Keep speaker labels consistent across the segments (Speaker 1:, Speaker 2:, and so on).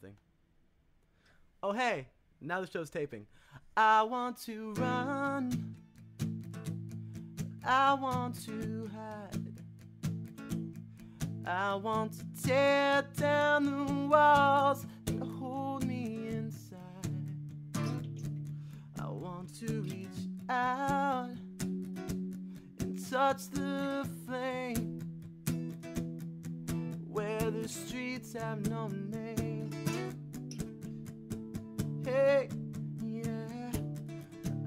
Speaker 1: something. Oh, hey, now the show's taping. I want to run. I want to hide. I want to tear down the walls that hold me inside. I want to reach out and touch the flame where the streets have no name. Hey, yeah,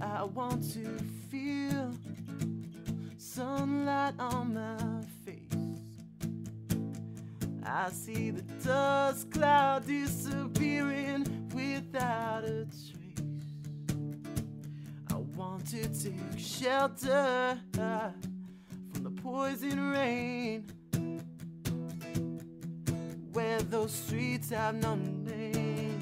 Speaker 1: I want to feel sunlight on my face. I see the dust cloud disappearing without a trace. I want to take shelter from the poison rain where those streets have no name.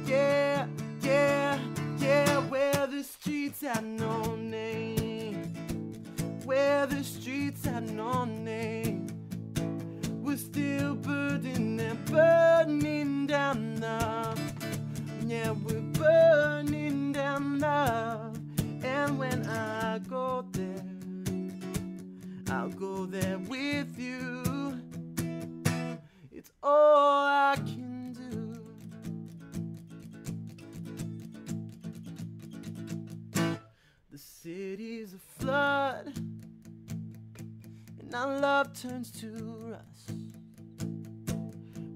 Speaker 1: Yeah, yeah, yeah, where the streets have no name. Where the streets have no name. We're still burning and burning down love. Yeah, we're burning down love. And when I go there, I'll go there with you. It's all I can do. The city's a flood, and our love turns to rust.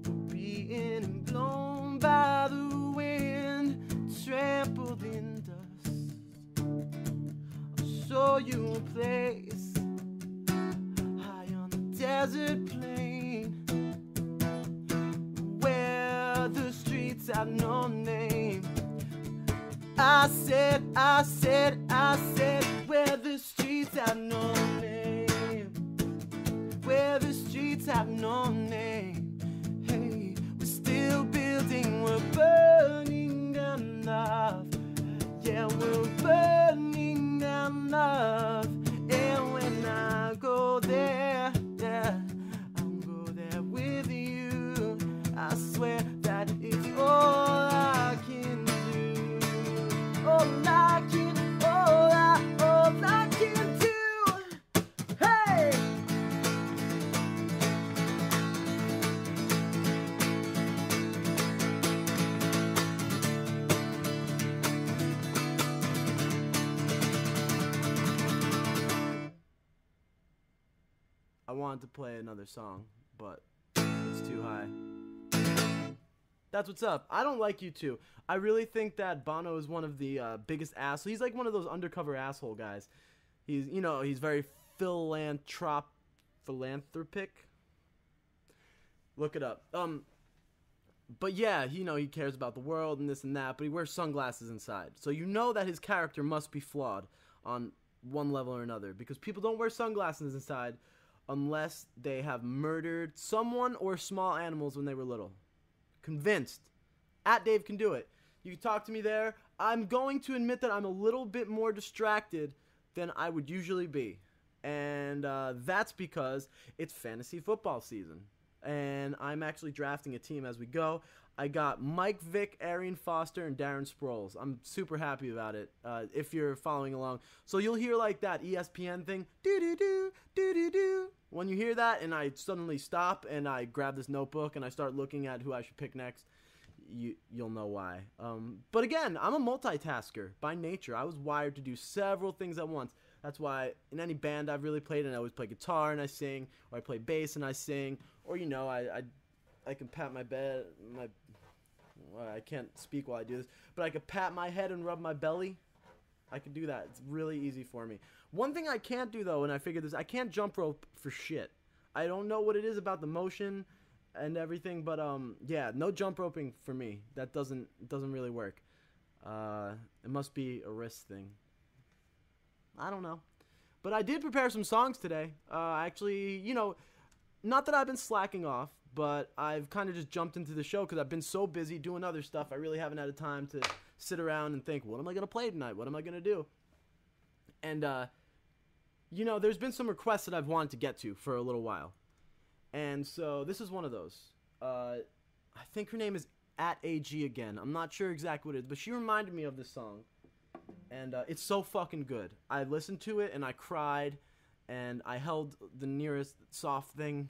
Speaker 1: We're being blown by the wind, trampled in dust. I'll show you a place high on the desert plain where the streets have no name. I said, where the streets have no name. Where the streets have no name. Hey, we're still building, we're burning down love. Yeah, we're burning down love. And when I go there, yeah, I'll go there with you. I swear that it's all I can do. All I can do. Hey! I wanted to play another song, but it's too high. That's what's up. I don't like U2. I really think that Bono is one of the biggest assholes. He's like one of those undercover asshole guys. He's, you know, he's very philanthropic. Look it up. But yeah, you know, he cares about the world and this and that, but he wears sunglasses inside. So you know that his character must be flawed on one level or another, because people don't wear sunglasses inside unless they have murdered someone or small animals when they were little. Convinced. At Dave Can Do It. You can talk to me there. I'm going to admit that I'm a little bit more distracted than I would usually be. And that's because it's fantasy football season. And I'm actually drafting a team as we go. I got Mike Vick, Arian Foster, and Darren Sproles. I'm super happy about it, if you're following along. So you'll hear like that ESPN thing, do-do-do, do-do-do. When you hear that and I suddenly stop and I grab this notebook and I start looking at who I should pick next, you'll know why. But again, I'm a multitasker by nature. I was wired to do several things at once. That's why in any band I've really played, and I always play guitar and I sing, or I play bass and I sing, or you know, I can pat my bed, well, I can't speak while I do this, but I could pat my head and rub my belly. I can do that. It's really easy for me. One thing I can't do though, and I figured this, I can't jump rope for shit. I don't know what it is about the motion and everything, but yeah, no jump roping for me. That doesn't really work. It must be a wrist thing. I don't know. But I did prepare some songs today. Actually, you know, not that I've been slacking off, but I've kind of just jumped into the show because I've been so busy doing other stuff. I really haven't had the time to sit around and think, what am I going to play tonight? What am I going to do? And, you know, there's been some requests that I've wanted to get to for a little while. And so this is one of those. I think her name is at AG again. I'm not sure exactly what it is, but she reminded me of this song. And it's so fucking good. I listened to it and I cried, and I held the nearest soft thing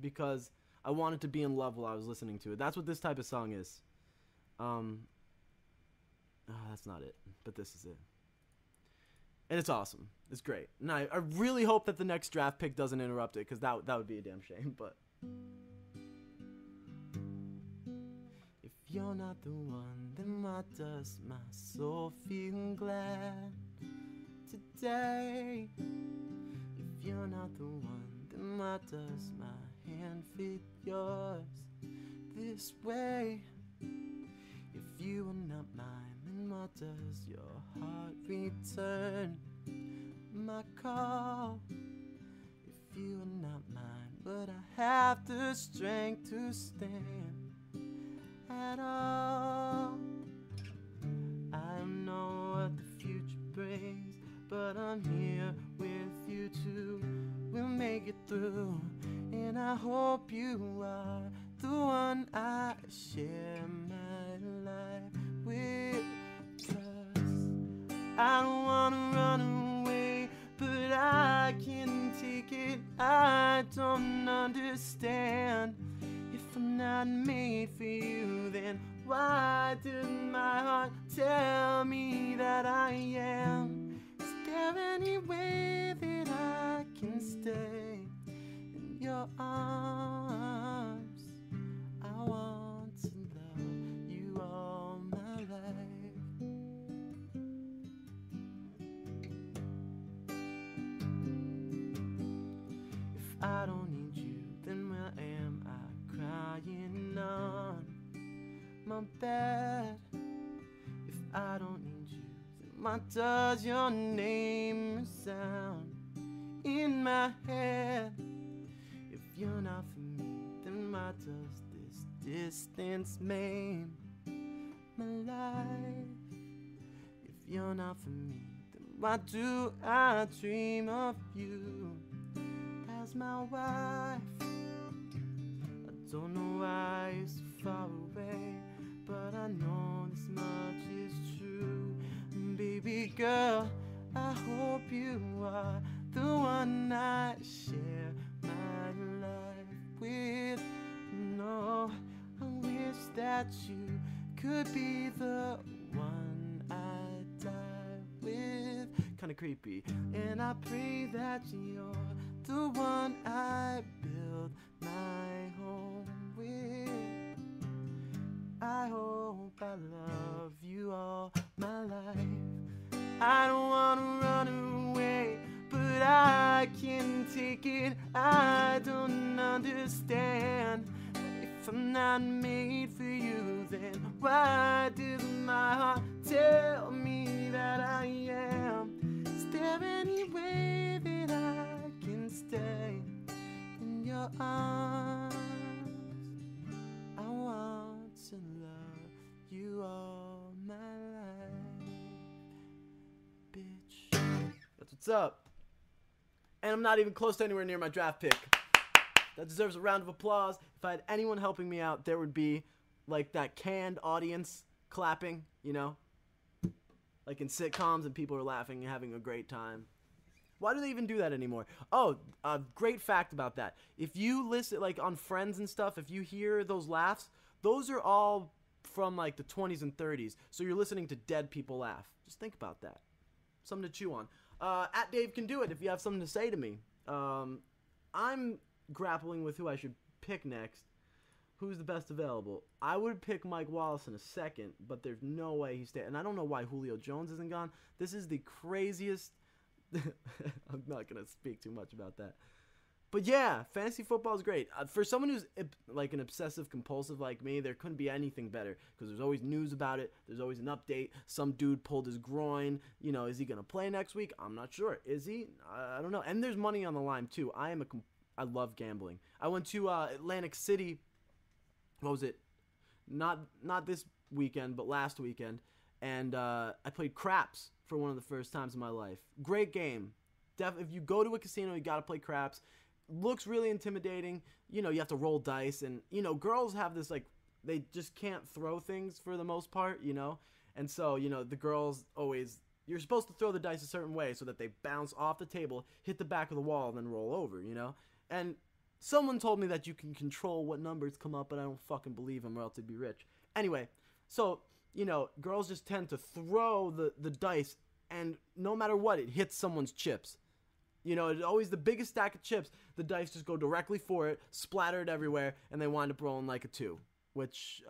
Speaker 1: because I wanted to be in love while I was listening to it. That's what this type of song is. That's not it, but this is it. And it's awesome. It's great. And I really hope that the next draft pick doesn't interrupt it, because that would be a damn shame. But if you're not the one, then why does my soul feel glad today? If you're not the one, then why does my hand fit yours this way? If you are not mine, then why does your heart return my call? If you are not mine, but I have the strength to stand at all. I don't know what the future brings, but I'm here with you too. We'll make it through, and I hope you are the one I share my life with. 'Cause I don't wanna run away, but I can't take it. I don't understand. If I'm not made for you, then why did my heart tell me that I am? Is there any way that I can stay in your arms? I want to love you all my life. If I don't need you, then where am I crying on my bed? If I don't need you, then why does your name resound in my head? If you're not for me, then why does this distance maim my life? If you're not for me, then why do I dream of you as my wife? I don't know why you're so far away, but I know this much is true. Baby girl, I hope you are the one I share my life with. No, I wish that you could be the one I die with. Kinda creepy. And I pray that you're the one I build my home with. I hope I love you all my life. I don't wanna run away, but I can't take it. I don't understand. If I'm not made for you, then why did my heart tell me that I am? Is there any way that I can stay in your arms? I want to love you all my life, bitch. That's what's up. And I'm not even close to anywhere near my draft pick. That deserves a round of applause. If I had anyone helping me out, there would be like that canned audience clapping, you know? Like in sitcoms and people are laughing and having a great time. Why do they even do that anymore? Oh, a great fact about that. If you listen, like on Friends and stuff, if you hear those laughs, those are all from like the 20s and 30s. So you're listening to dead people laugh. Just think about that. Something to chew on. At Dave Can Do It if you have something to say to me. I'm grappling with who I should pick next. Who's the best available? I would pick Mike Wallace in a second, but there's no way he's staying. And I don't know why Julio Jones isn't gone. This is the craziest. I'm not going to speak too much about that. But yeah, fantasy football is great. For someone who's like an obsessive compulsive like me, there couldn't be anything better because there's always news about it. There's always an update. Some dude pulled his groin. You know, is he going to play next week? I'm not sure. Is he? I don't know. And there's money on the line too. I love gambling. I went to Atlantic City. What was it? Not this weekend, but last weekend. And I played craps for one of the first times in my life. Great game. If you go to a casino, you got to play craps. Looks really intimidating. You know, you have to roll dice. And, you know, girls have this, like, they just can't throw things for the most part, you know? And so, you know, the girls always, you're supposed to throw the dice a certain way so that they bounce off the table, hit the back of the wall, and then roll over, you know? And someone told me that you can control what numbers come up, but I don't fucking believe them or else they'd be rich. Anyway, so, you know, girls just tend to throw the dice, and no matter what, it hits someone's chips. You know, it's always the biggest stack of chips. The dice just go directly for it, splattered everywhere, and they wind up rolling like a 2. Which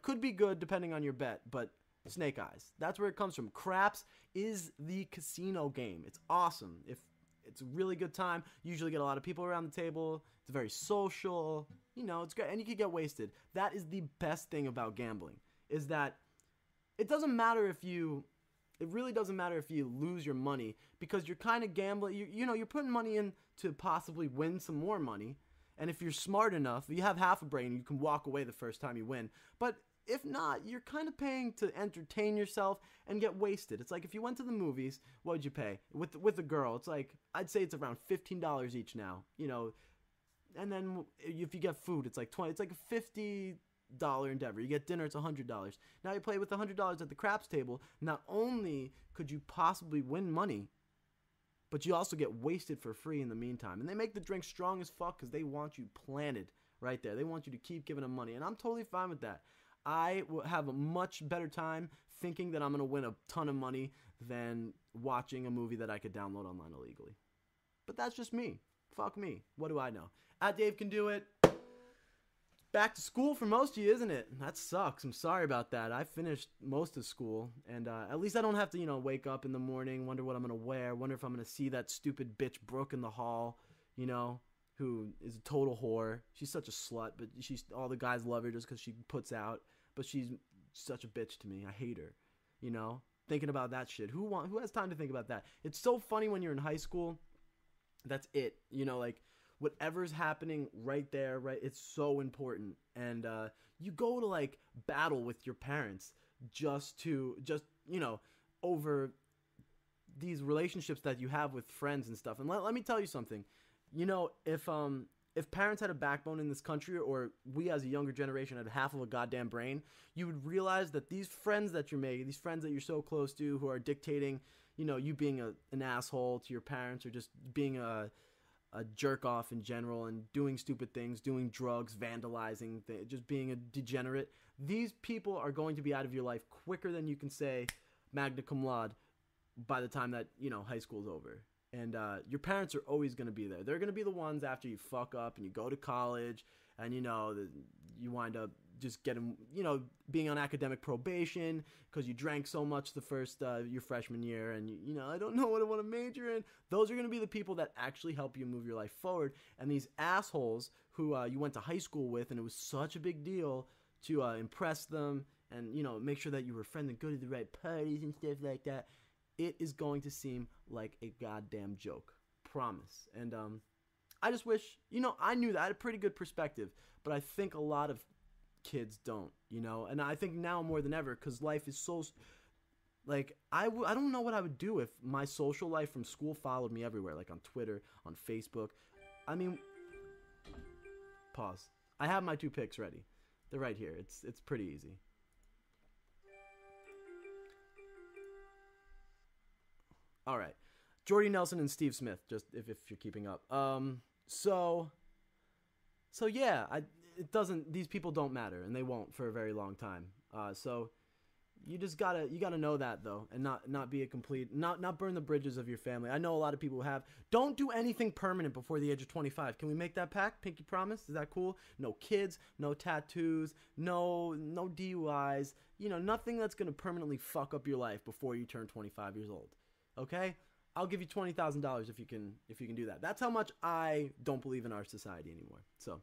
Speaker 1: could be good depending on your bet, but snake eyes. That's where it comes from. Craps is the casino game. It's awesome. It's a really good time. You usually get a lot of people around the table. It's very social. You know, it's great. And you can get wasted. That is the best thing about gambling, is that it doesn't matter if you... It really doesn't matter if you lose your money, because you're kind of gambling. You know, you're putting money in to possibly win some more money. And if you're smart enough, you have half a brain, you can walk away the first time you win. But if not, you're kind of paying to entertain yourself and get wasted. It's like if you went to the movies, what would you pay? With a girl, it's like, I'd say it's around $15 each now, you know. And then if you get food, it's like 20. It's like a $50 endeavor. You get dinner, it's $100. Now you play with $100 at the craps table. Not only could you possibly win money, but you also get wasted for free in the meantime. And they make the drink strong as fuck because they want you planted right there. They want you to keep giving them money. And I'm totally fine with that. I will have a much better time thinking that I'm going to win a ton of money than watching a movie that I could download online illegally. But that's just me. Fuck me. What do I know? Dave Can Do It. Back to school for most of you, isn't it? That sucks. I'm sorry about that. I finished most of school, and at least I don't have to, you know, wake up in the morning, wonder what I'm going to wear, wonder if I'm going to see that stupid bitch Brooke in the hall, you know, who is a total whore. She's such a slut, but all the guys love her just because she puts out, but she's such a bitch to me. I hate her, you know, thinking about that shit. Who has time to think about that? It's so funny when you're in high school. That's it, you know, like, whatever's happening right there, right, it's so important. And you go to, like, battle with your parents just you know, over these relationships that you have with friends and stuff. And let me tell you something. You know, if parents had a backbone in this country, or we as a younger generation had half of a goddamn brain, you would realize that these friends that you're making, these friends that you're so close to, who are dictating, you know, you being an asshole to your parents, or just being a jerk off in general, and doing stupid things, doing drugs, vandalizing, just being a degenerate. These people are going to be out of your life quicker than you can say magna cum laude by the time that, you know, high school's over. And your parents are always going to be there. They're going to be the ones after you fuck up and you go to college and, you know, you wind up just getting, you know, being on academic probation because you drank so much the first your freshman year, and you know, I don't know what I want to major in. Those are going to be the people that actually help you move your life forward. And these assholes who you went to high school with, and it was such a big deal to impress them and, you know, make sure that you were friends and go to the right parties and stuff like that, it is going to seem like a goddamn joke. Promise. And I just wish, you know, I knew that. I had a pretty good perspective, but I think a lot of kids don't, you know, and I think now more than ever, because life is so, like, I don't know what I would do if my social life from school followed me everywhere, like on Twitter, on Facebook. I mean, pause. I have my 2 picks ready. They're right here. It's pretty easy. All right. Jordy Nelson and Steve Smith, just if you're keeping up. So yeah, these people don't matter, and they won't for a very long time. So you just gotta know that, though, and not be a complete, not burn the bridges of your family. I know a lot of people who have. Don't do anything permanent before the age of 25. Can we make that pact? Pinky promise? Is that cool? No kids, no tattoos, no DUIs, you know, nothing that's gonna permanently fuck up your life before you turn 25 years old. Okay? I'll give you $20,000 if you can do that. That's how much I don't believe in our society anymore. So,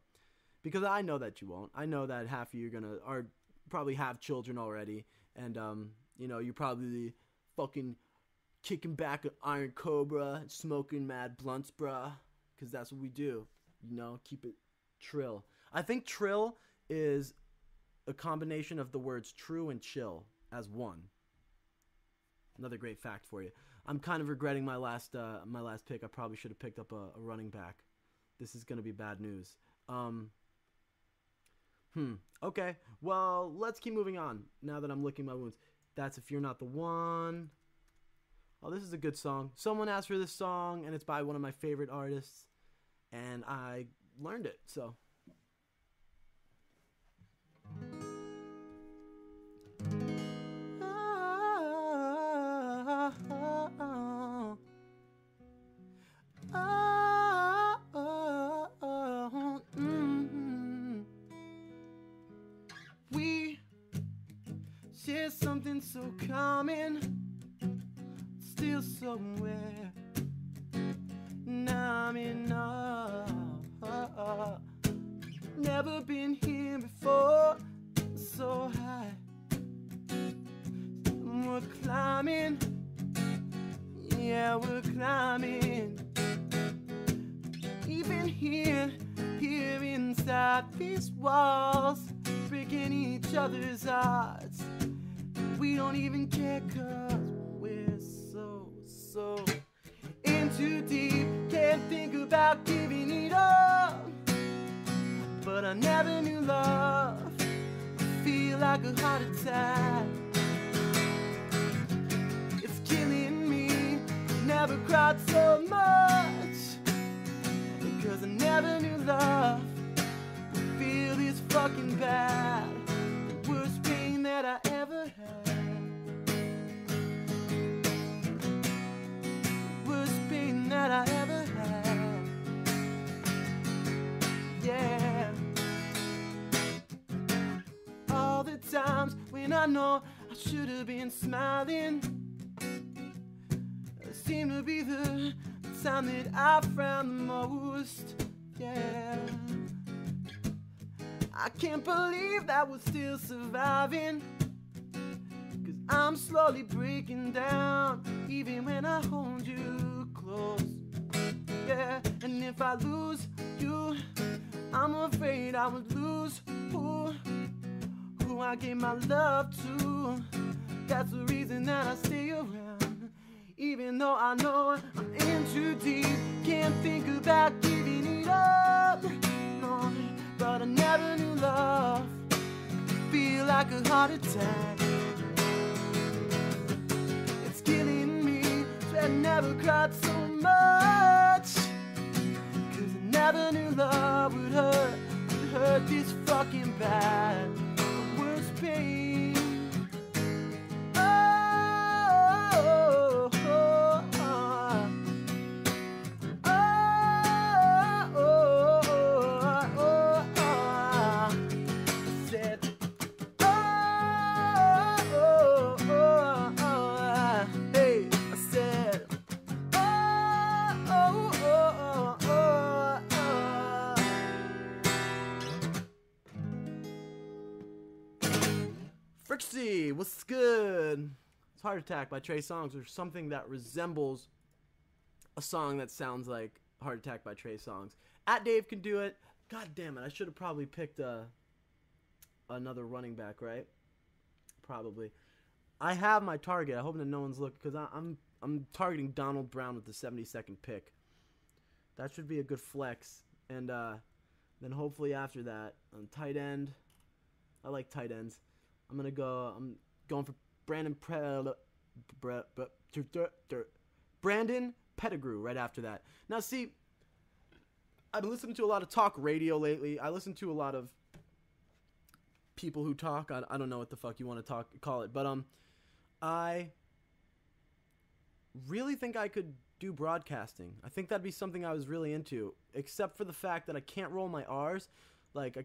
Speaker 1: because I know that you won't. I know that half of you are probably have children already, and you know, you're probably fucking kicking back an Iron Cobra, smoking mad blunts, bruh, because that's what we do. You know, keep it trill. I think trill is a combination of the words true and chill as one. Another great fact for you. I'm kind of regretting my last pick. I probably should have picked up a running back. This is going to be bad news. Okay. Well, let's keep moving on now that I'm licking my wounds. That's If You're Not the One. Oh, this is a good song. Someone asked for this song, and it's by one of my favorite artists, and I learned it, so. We share something so common, still somewhere. Now I'm in awe. Never been here before, so high. We're climbing, yeah, we're climbing. Even here inside these walls, breaking each other's hearts. We don't even care 'cause we're so in too deep. Can't think about giving it up, but I never knew love. I feel like a heart attack. It's killing me. Never cried so much, because I never knew love. I feel this fucking bad. The worst pain that I ever had. The worst pain that I ever had. Yeah. All the times when I know I should have been smiling, it seemed to be the time that I frown the most. Yeah. I can't believe that we're still surviving, 'cause I'm slowly breaking down, even when I hold you close. Yeah, and if I lose you, I'm afraid I would lose who I gave my love to. That's the reason that I stay around, even though I know I'm in too deep. Can't think about giving it up, no, but I never knew love. Feel like a heart attack. It's killing me. So I never cried so much, 'cause I never knew love would hurt this fucking bad. The worst pain. Frixie, what's good? It's Heart Attack by Trey Songz, or something that resembles a song that sounds like Heart Attack by Trey Songz. At Dave Can Do It. God damn it, I should have probably picked another running back, right? Probably. I have my target. I hope that no one's looking, because I'm targeting Donald Brown with the 72nd pick. That should be a good flex. And then hopefully after that, on tight end, I like tight ends. I'm going for Brandon Pettigrew right after that. Now, see, I've been listening to a lot of talk radio lately. I listen to a lot of people who talk. I don't know what the fuck you want to call it, but I really think I could do broadcasting. I think that'd be something I was really into, except for the fact that I can't roll my R's. Like, I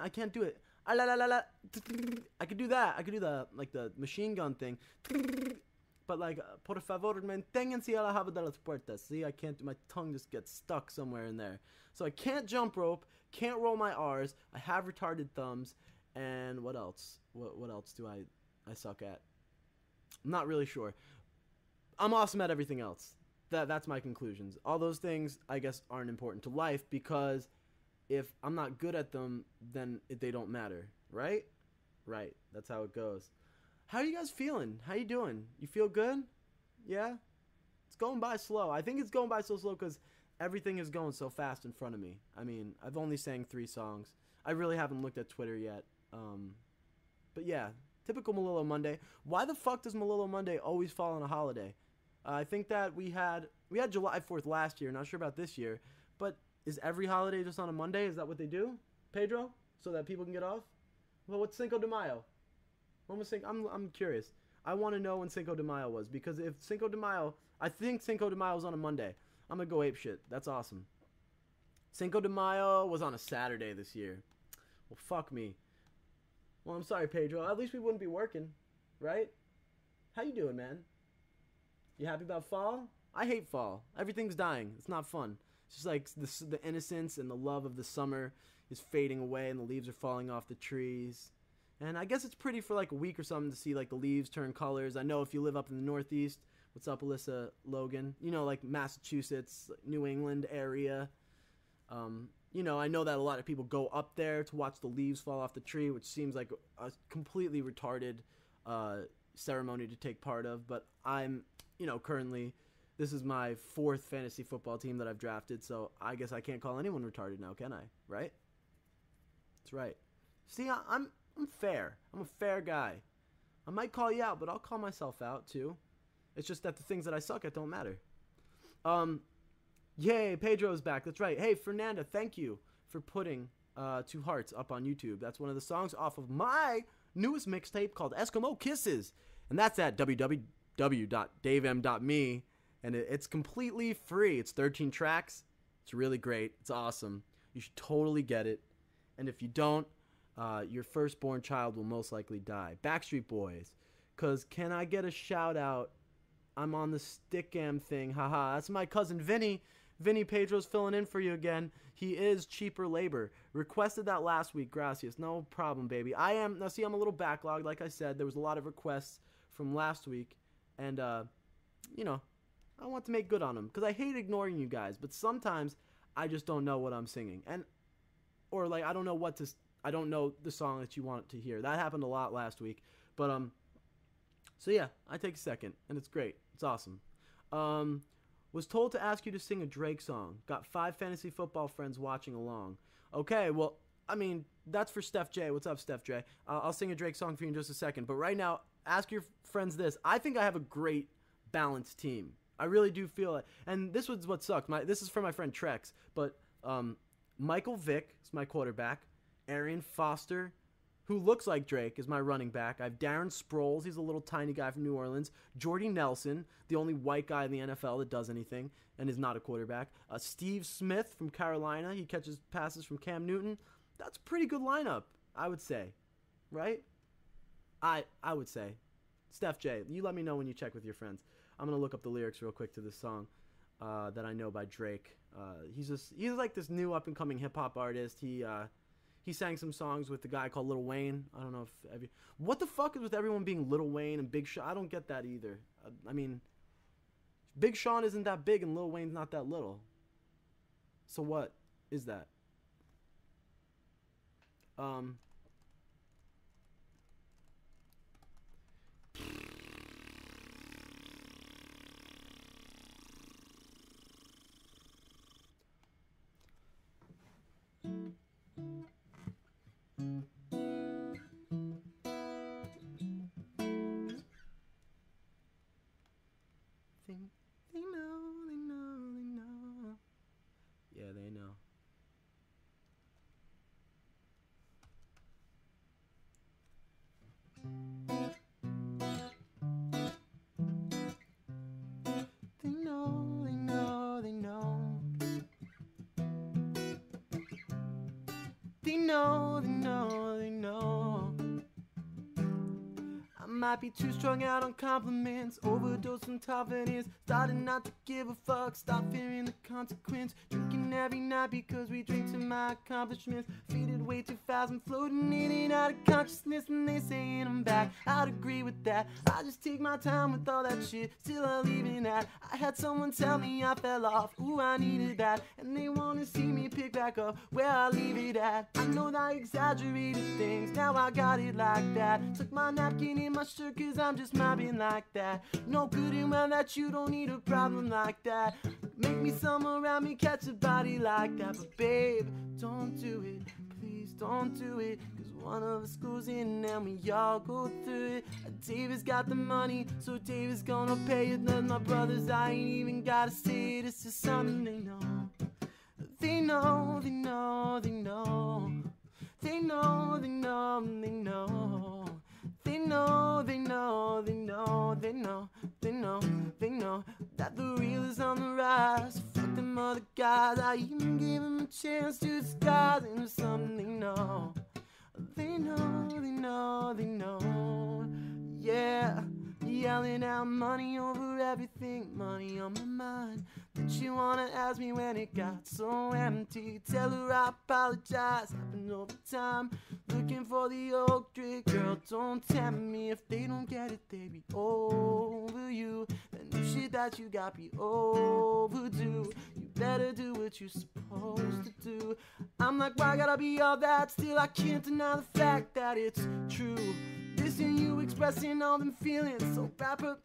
Speaker 1: can't do it. I could do that. I could do the machine gun thing. But like, por favor, manténganse a la haba de las puertas. See, I can't do, my tongue just gets stuck somewhere in there. So I can't jump rope, can't roll my R's. I have retarded thumbs, and what else? What else do I suck at? I'm not really sure. I'm awesome at everything else. That's my conclusions. All those things, I guess, aren't important to life, because if I'm not good at them, then they don't matter, right? Right. That's how it goes. How are you guys feeling? How you doing? You feel good? Yeah? It's going by slow. I think it's going by so slow because everything is going so fast in front of me. I mean, I've only sang 3 songs. I really haven't looked at Twitter yet. But yeah, typical Melillo Monday. Why the fuck does Melillo Monday always fall on a holiday? I think that we had July 4th last year. Not sure about this year, but is every holiday just on a Monday? Is that what they do, Pedro? So that people can get off? Well, what's Cinco de Mayo? I'm curious. I want to know when Cinco de Mayo was, because if Cinco de Mayo, I think Cinco de Mayo was on a Monday. I'm gonna go ape shit. That's awesome. Cinco de Mayo was on a Saturday this year. Well, fuck me. Well, I'm sorry, Pedro. At least we wouldn't be working, right? How you doing, man? You happy about fall? I hate fall. Everything's dying. It's not fun. It's just like the innocence and the love of the summer is fading away, and the leaves are falling off the trees. And I guess it's pretty for like a week or something to see like the leaves turn colors. I know if you live up in the Northeast, what's up, Alyssa Logan? You know, like Massachusetts, New England area. You know, I know that a lot of people go up there to watch the leaves fall off the tree, which seems like a completely retarded ceremony to take part of. But I'm, you know, currently, this is my 4th fantasy football team that I've drafted, so I guess I can't call anyone retarded now, can I? Right? That's right. See, I'm fair. I'm a fair guy. I might call you out, but I'll call myself out too. It's just that the things that I suck at don't matter. Yay, Pedro's back. That's right. Hey, Fernanda, thank you for putting 2 hearts up on YouTube. That's one of the songs off of my newest mixtape called Eskimo Kisses. And that's at www.davem.me. And it's completely free. It's 13 tracks. It's really great. It's awesome. You should totally get it. And if you don't, your firstborn child will most likely die. Backstreet Boys. Because can I get a shout out? I'm on the Stickam thing. Haha. That's my cousin Vinny. Vinny, Pedro's filling in for you again. He is cheaper labor. Requested that last week. Gracias. No problem, baby. Now see, I'm a little backlogged. Like I said, there was a lot of requests from last week. And, you know, I want to make good on them. Because I hate ignoring you guys. But sometimes I just don't know what I'm singing. Or, like, I don't know the song that you want to hear. That happened a lot last week. But, so yeah, I take a second. And it's great. It's awesome. Was told to ask you to sing a Drake song. Got 5 fantasy football friends watching along. Okay, well, I mean, that's for Steph J. What's up, Steph J? I'll sing a Drake song for you in just a second. But right now, ask your friends this. I think I have a great balanced team. I really do feel it. And this was what sucked. This is for my friend Trex. But Michael Vick is my quarterback. Arian Foster, who looks like Drake, is my running back. I have Darren Sproles. He's a little tiny guy from New Orleans. Jordy Nelson, the only white guy in the NFL that does anything and is not a quarterback. Steve Smith from Carolina. He catches passes from Cam Newton. That's a pretty good lineup, I would say. Right? I would say. Steph J, you let me know when you check with your friends. I'm going to look up the lyrics real quick to this song that I know by Drake. He's like this new up-and-coming hip-hop artist. He sang some songs with the guy called Lil Wayne. I don't know if what the fuck is with everyone being Lil Wayne and Big Sean? I don't get that either. I mean, Big Sean isn't that big and Lil Wayne's not that little. So what is that? They know. Yeah, they know. They know. I might be too strung out on compliments, overdose on confidence, starting not to give a fuck, stop fearing the consequence, drinking every night because we drink to my accomplishments, faded way too fast, I'm floating in and out of consciousness, and they saying I'm back, I'd agree with that, I just take my time with all that shit, still I leave in that, I had someone tell me I fell off, ooh I needed that, and they wanna see me pick back up where I leave it at, I know that I exaggerated things, now I got it like that, took my napkin in my shirt cause I'm just mobbing like that, no good and well that you don't need a problem like that, make me some around me, catch a body like that, but babe, don't do it, please don't do it, cause one of us goes in and we all go through it. David's got the money, so David's gonna pay it. None of my brothers, I ain't even gotta say it, it's just something they know. They know, they know, they know. They know, they know, they know. They know, they know, they know, they know, they know, they know that the real is on the rise. Fuck them other guys, I even gave them a chance to disguise into something they know. They know, they know, they know. Yeah, yelling out money over everything, money on my mind. Did you wanna ask me when it got so empty? Tell her I apologize, happened over time. Looking for the old trick, girl, don't tempt me. If they don't get it, they be over you. The new shit that you got be overdue. You better do what you're supposed to do. I'm like, why gotta be all that? Still I can't deny the fact that it's true. Listen, you expressing all them feelings so rapper.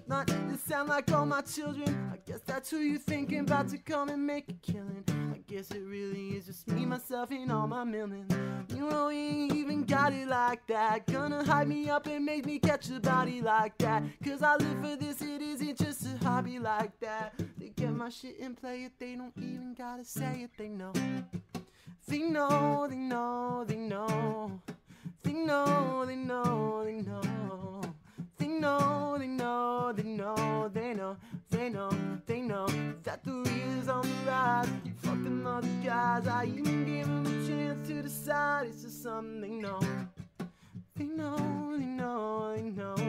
Speaker 1: Not to sound like all my children. I guess that's who you thinking about to come and make a killing. I guess it really is just me, myself, and all my millions. You know you ain't even got it like that. Gonna hype me up and make me catch a body like that. Cause I live for this, it isn't just a hobby like that. They get my shit and play it, they don't even gotta say it, they know. They know, they know, they know. They know, they know, they know. They know, they know, they know, they know, they know, they know that the real is on the rise. Fuck them other guys, I even gave them a chance to decide. It's just something they know. They know, they know, they know.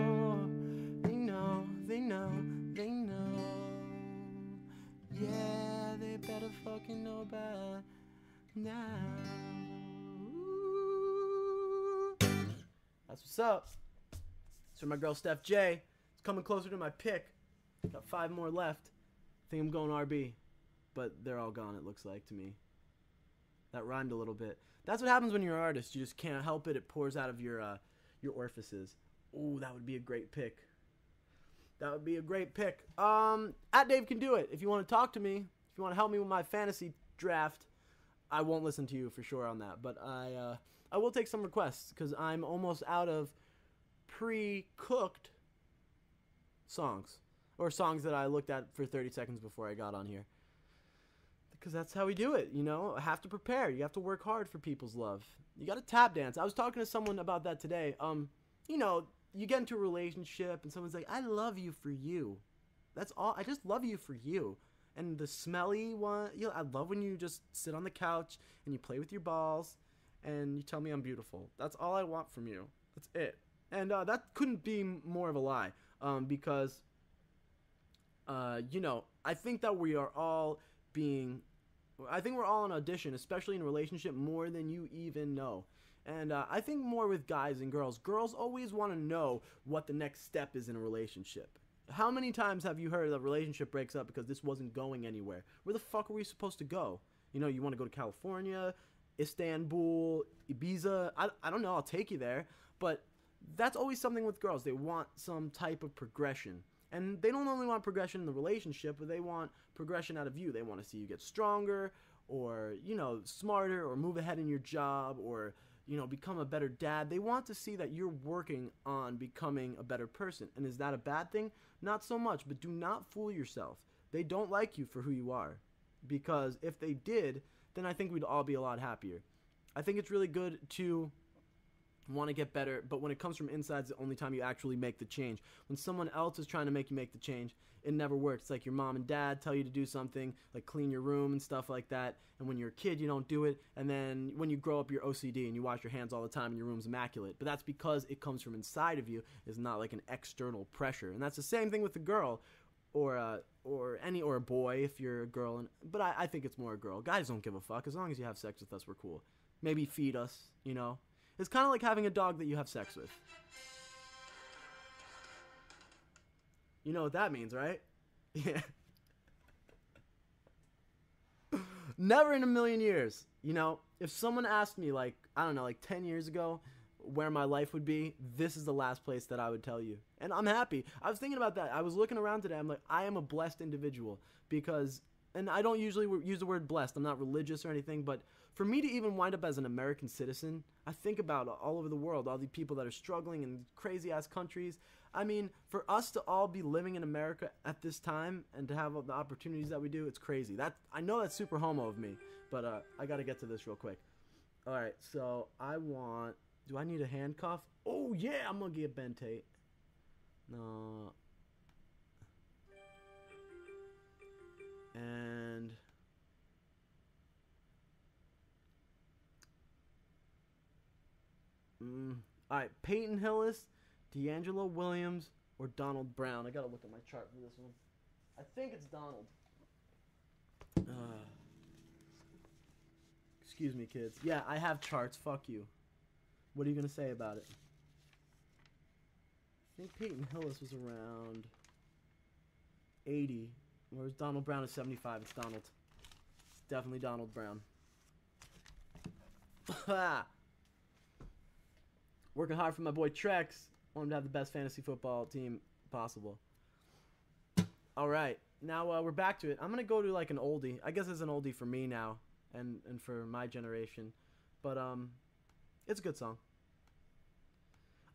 Speaker 1: They know, they know, they know. Yeah, they better fucking know by now. Ooh. That's what's up. So my girl Steph J. It's coming closer to my pick. Got 5 more left. Think I'm going RB. But they're all gone, it looks like to me. That rhymed a little bit. That's what happens when you're an artist. You just can't help it. It pours out of your orifices. Ooh, that would be a great pick. That would be a great pick. At Dave Can Do It. If you want to talk to me, if you want to help me with my fantasy draft, I won't listen to you for sure on that. But I will take some requests because I'm almost out of pre-cooked songs, or songs that I looked at for 30 seconds before I got on here, because that's how we do it, you know. I have to prepare. You have to work hard for people's love. You got to tap dance. I was talking to someone about that today. You know, you get into a relationship and someone's like, I love you for you. That's all. I just love you for you. And the smelly one, you know, I love when you just sit on the couch and you play with your balls and you tell me I'm beautiful. That's all I want from you. That's it. And that couldn't be more of a lie, because, you know, I think that we are all I think we're all on audition, especially in a relationship, more than you even know. And I think more with guys and girls. Girls always want to know what the next step is in a relationship. How many times have you heard a relationship breaks up because this wasn't going anywhere? Where the fuck are we supposed to go? You know, you want to go to California, Istanbul, Ibiza. I don't know, I'll take you there. But that's always something with girls. They want some type of progression. And they don't only want progression in the relationship, but they want progression out of you. They want to see you get stronger, or, you know, smarter, or move ahead in your job, or, you know, become a better dad. They want to see that you're working on becoming a better person. And is that a bad thing? Not so much, but do not fool yourself. They don't like you for who you are. Because if they did, then I think we'd all be a lot happier. I think it's really good to want to get better, but when it comes from inside, it's the only time you actually make the change. When someone else is trying to make you make the change, it never works. It's like your mom and dad tell you to do something, like clean your room and stuff like that, and when you're a kid, you don't do it, and then when you grow up, you're OCD, and you wash your hands all the time, and your room's immaculate. But that's because it comes from inside of you. It's not like an external pressure. And that's the same thing with a girl, or a boy if you're a girl. But I think it's more a girl. Guys don't give a fuck. As long as you have sex with us, we're cool. Maybe feed us, you know. It's kind of like having a dog that you have sex with. You know what that means, right? Yeah. Never in a million years. You know, if someone asked me, like, I don't know, like 10 years ago, where my life would be, this is the last place that I would tell you. And I'm happy. I was thinking about that. I was looking around today. I'm like, I am a blessed individual because, and I don't usually use the word blessed. I'm not religious or anything, but for me to even wind up as an American citizen, I think about all over the world, all the people that are struggling in crazy-ass countries. I mean, for us to all be living in America at this time and to have all the opportunities that we do, it's crazy. I know that's super homo of me, but I got to get to this real quick. All right, so do I need a handcuff? Oh, yeah, I'm going to get Ben Tate. No. And all right, Peyton Hillis, D'Angelo Williams, or Donald Brown. I gotta look at my chart for this one. I think it's Donald. Excuse me, kids. Yeah, I have charts. Fuck you. What are you gonna say about it? I think Peyton Hillis was around 80. Whereas Donald Brown is 75. It's Donald. It's definitely Donald Brown. Working hard for my boy Trex. Want him to have the best fantasy football team possible. All right. Now we're back to it. I'm going to go to like an oldie. I guess it's an oldie for me now and for my generation. But it's a good song.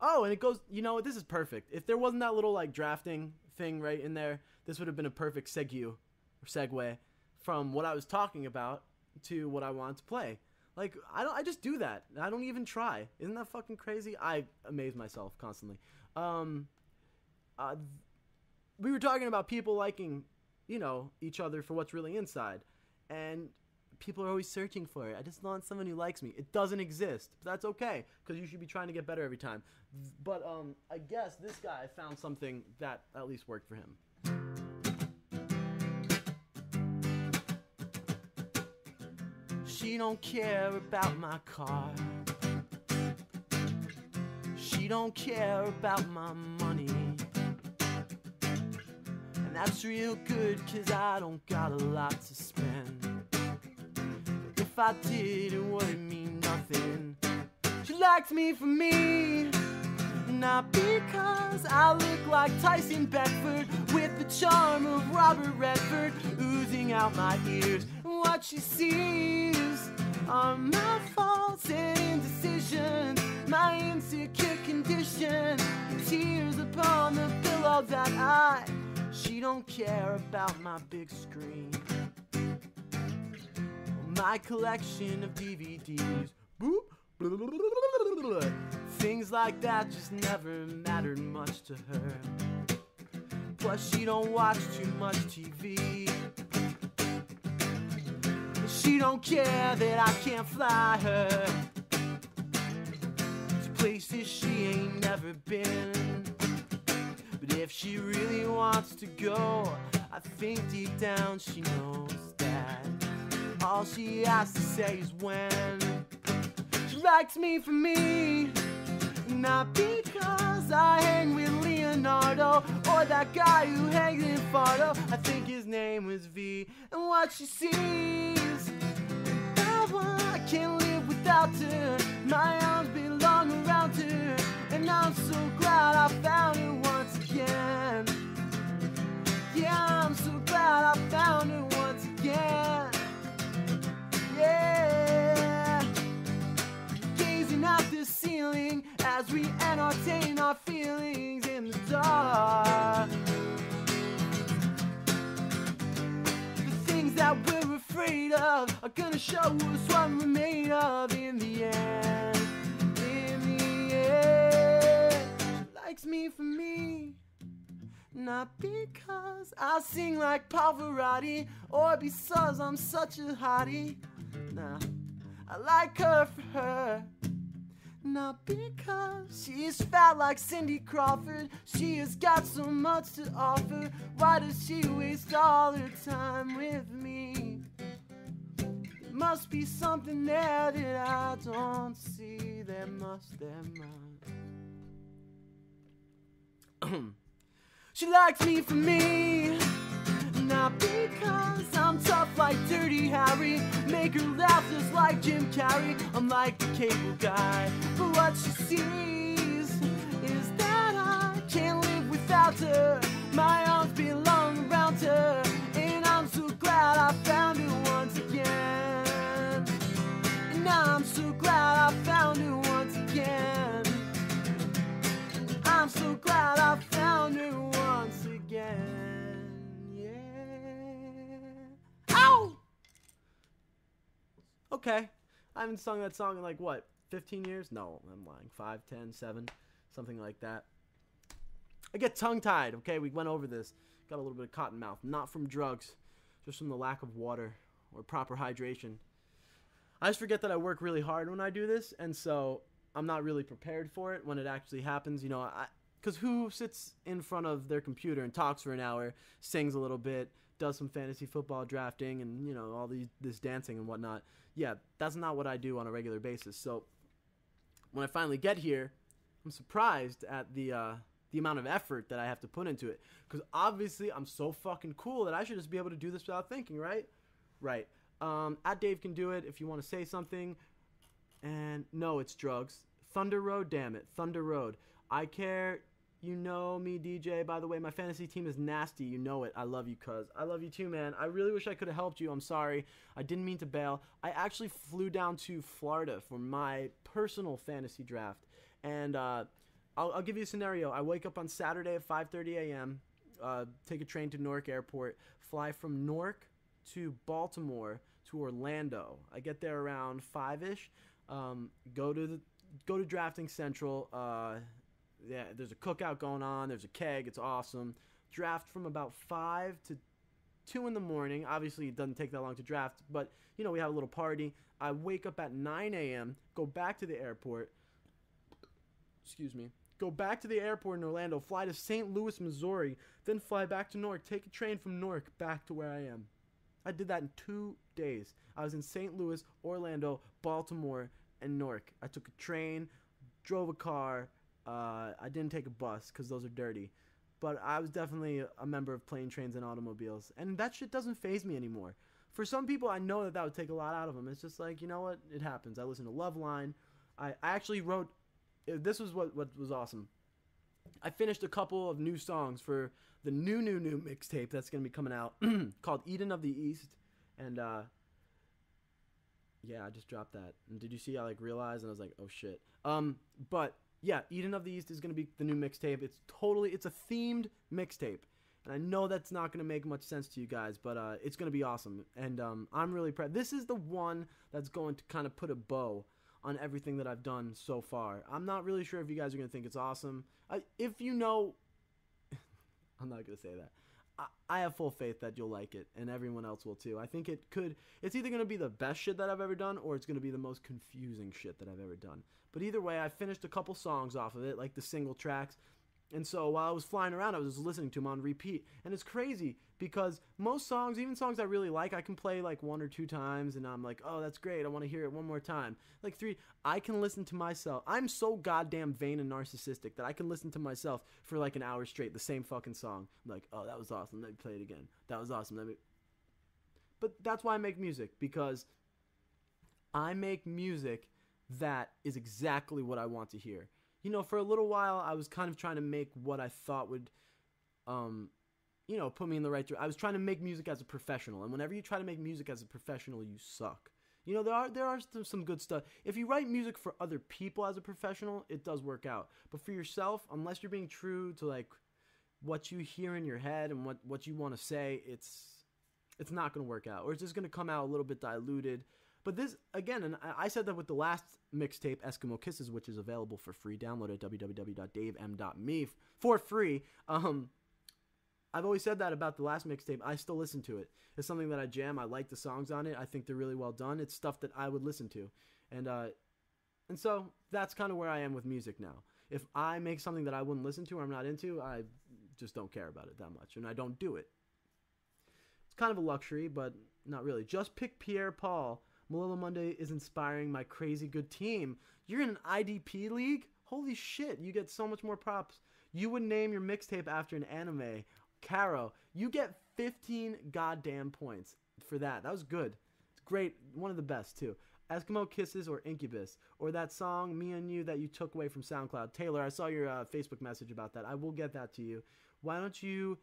Speaker 1: Oh, and it goes, you know what? This is perfect. If there wasn't that little like drafting thing right in there, this would have been a perfect segue from what I was talking about to what I want to play. Like, I just do that. I don't even try. Isn't that fucking crazy? I amaze myself constantly. We were talking about people liking, you know, each other for what's really inside. And people are always searching for it. I just want someone who likes me. It doesn't exist. But that's okay, because you should be trying to get better every time. But I guess this guy found something that at least worked for him. She don't care about my car. She don't care about my money. And that's real good, cause I don't got a lot to spend. But if I did, it wouldn't mean nothing. She likes me for me, not because I look like Tyson Beckford with the charm of Robert Redford oozing out my ears. What she sees are my faults and indecisions, my insecure condition, tears upon the pillow that she don't care about my big screen, my collection of DVDs. Boop. Things like that just never mattered much to her. Plus she don't watch too much TV. She don't care that I can't fly her to places she ain't never been. But if she really wants to go, I think deep down she knows that all she has to say is when. She likes me for me, not because I hang with Leonardo or that guy who hangs in Fardo. I think his name was V. And what she sees, that one, I can't live without her. My arms belong around her, and I'm so glad I found her once again. Yeah, I'm so glad I found her once again. Yeah, gazing at the ceiling as we entertain our feelings in the dark. The things that we're afraid of are gonna show us what we're made of in the end. In the end, she likes me for me, not because I sing like Pavarotti or because I'm such a hottie. Nah, I like her for her, not because she is fat like Cindy Crawford. She has got so much to offer. Why does she waste all her time with me? There must be something there that I don't see. There must. She likes me for me, not because I'm tough like Dirty Harry, make her laugh just like Jim Carrey. I'm like the cable guy, but what she sees is that I can't live without her. My arms belong around her, and I'm so glad I found her once again. Okay. I haven't sung that song in like, what, 15 years? No, I'm lying. 5, 10, 7, something like that. I get tongue-tied, okay? We went over this. Got a little bit of cotton mouth. Not from drugs, just from the lack of water or proper hydration. I just forget that I work really hard when I do this, and so I'm not really prepared for it when it actually happens. You know, because who sits in front of their computer and talks for an hour, sings a little bit, does some fantasy football drafting, and, you know, all this dancing and whatnot. Yeah, that's not what I do on a regular basis. So when I finally get here, I'm surprised at the amount of effort that I have to put into it. Because obviously I'm so fucking cool that I should just be able to do this without thinking, right? Right. At Dave Can Do It if you want to say something. And no, it's drugs. Thunder Road, damn it. Thunder Road. I care. You know me, DJ. By the way, my fantasy team is nasty. You know it. I love you, cuz. I love you too, man. I really wish I could have helped you. I'm sorry. I didn't mean to bail. I actually flew down to Florida for my personal fantasy draft. And I'll give you a scenario. I wake up on Saturday at 5:30 a.m., take a train to Newark Airport, fly from Newark to Baltimore to Orlando. I get there around 5-ish. Go to Drafting Central. Yeah, there's a cookout going on. There's a keg. It's awesome. Draft from about 5 to 2 in the morning. Obviously, it doesn't take that long to draft, but, you know, we have a little party. I wake up at 9 a.m., go back to the airport. Excuse me. Go back to the airport in Orlando, fly to St. Louis, Missouri, then fly back to Newark, take a train from Newark back to where I am. I did that in 2 days. I was in St. Louis, Orlando, Baltimore, and Newark. I took a train, drove a car. I didn't take a bus because those are dirty. But I was definitely a member of plane, trains, and automobiles. And that shit doesn't faze me anymore. For some people, I know that would take a lot out of them. It's just like, you know what? It happens. I listen to Loveline. I actually wrote... This was what was awesome. I finished a couple of new songs for the new mixtape that's going to be coming out called Eden of the East. And, yeah, I just dropped that. And did you see? I, realized, and I was like, oh, shit. But, yeah, Eden of the East is going to be the new mixtape. It's a themed mixtape. And I know that's not going to make much sense to you guys, but it's going to be awesome. And I'm really proud. This is the one that's going to kind of put a bow on everything that I've done so far. I'm not really sure if you guys are going to think it's awesome. If you know... I'm not going to say that. I have full faith that you'll like it, and everyone else will too. I think it's either going to be the best shit that I've ever done, or it's going to be the most confusing shit that I've ever done. But either way, I finished a couple songs off of it, like the single tracks. And so while I was flying around, I was just listening to them on repeat. And it's crazy because most songs, even songs I really like, I can play 1 or 2 times and I'm like, oh, that's great. I want to hear it one more time. 3, I can listen to myself. I'm so goddamn vain and narcissistic that I can listen to myself for an hour straight, the same fucking song. I'm like, oh, that was awesome. Let me play it again. That was awesome. But that's why I make music, because I make music that is exactly what I want to hear. You know, for a little while, I was kind of trying to make what I thought would, put me in the right direction. I was trying to make music as a professional, and whenever you try to make music as a professional, you suck. You know, there are some good stuff. If you write music for other people as a professional, it does work out. But for yourself, unless you're being true to, what you hear in your head and what you want to say, it's not going to work out. Or it's just going to come out a little bit diluted. But this, again, and I said that with the last mixtape, Eskimo Kisses, which is available for free. Download at www.davem.me for free. I've always said that about the last mixtape. I still listen to it. It's something that I jam. I like the songs on it. I think they're really well done. It's stuff that I would listen to. And so that's kind of where I am with music now. If I make something that I wouldn't listen to or I'm not into, I just don't care about it that much, and I don't do it. It's kind of a luxury, but not really. Just pick Pierre Paul. Melillo Monday is inspiring my crazy good team. You're in an IDP league? Holy shit, you get so much more props. You would name your mixtape after an anime. Caro, you get 15 goddamn points for that. That was good. It's great. One of the best, too. Eskimo Kisses or Incubus, or that song, Me and You, that you took away from SoundCloud. Taylor, I saw your Facebook message about that. I will get that to you. Why don't you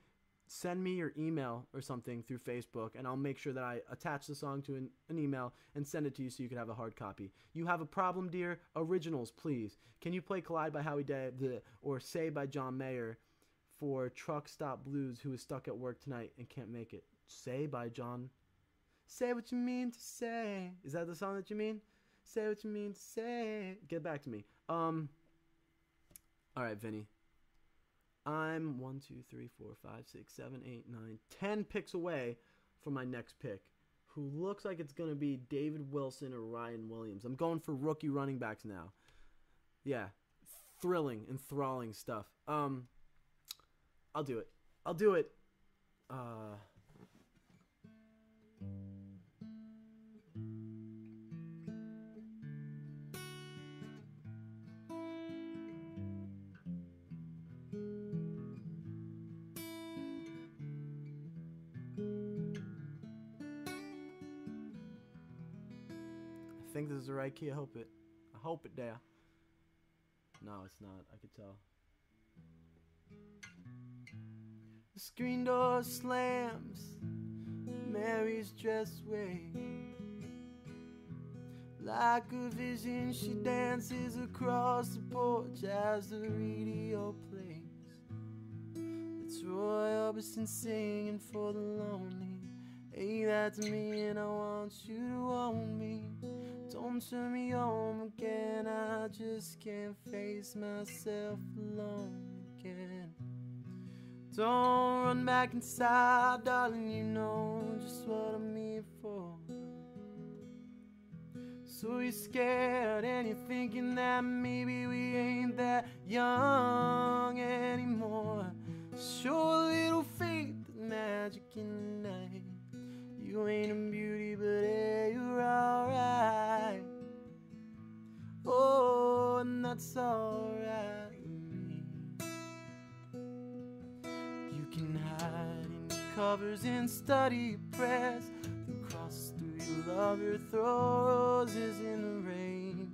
Speaker 1: send me your email or something through Facebook, and I'll make sure that I attach the song to an email and send it to you so you can have a hard copy. You have a problem, dear? Originals, please. Can you play Collide by Howie Day or Say by John Mayer for Truck Stop Blues, who is stuck at work tonight and can't make it? Say by John... Say what you mean to say. Is that the song that you mean? Say what you mean to say. Get back to me. All right, Vinny. I'm 1, 2, 3, 4, 5, 6, 7, 8, 9, 10 picks away from my next pick, who looks like it's going to be David Wilson or Ryan Williams. I'm going for rookie running backs now. Yeah. Thrilling, enthralling stuff. I'll do it. I think this is the right key. I hope it there. No, it's not. I could tell. The screen door slams. Mary's dress waves. Like a vision, she dances across the porch as the radio plays. It's Roy Orbison singing for the lonely. Hey, that's me, and I want you to own me. Don't turn me home again, I just can't face myself alone again. Don't run back inside, darling, you know just what I'm here for. So you're scared and you're thinking that maybe we ain't that young anymore. Show a little faith, the magic in the night. You ain't a beauty, but hey, you're alright. Oh, and that's alright with me. You can hide in your covers and study your prayers. The cross through your lover, throw roses in the rain.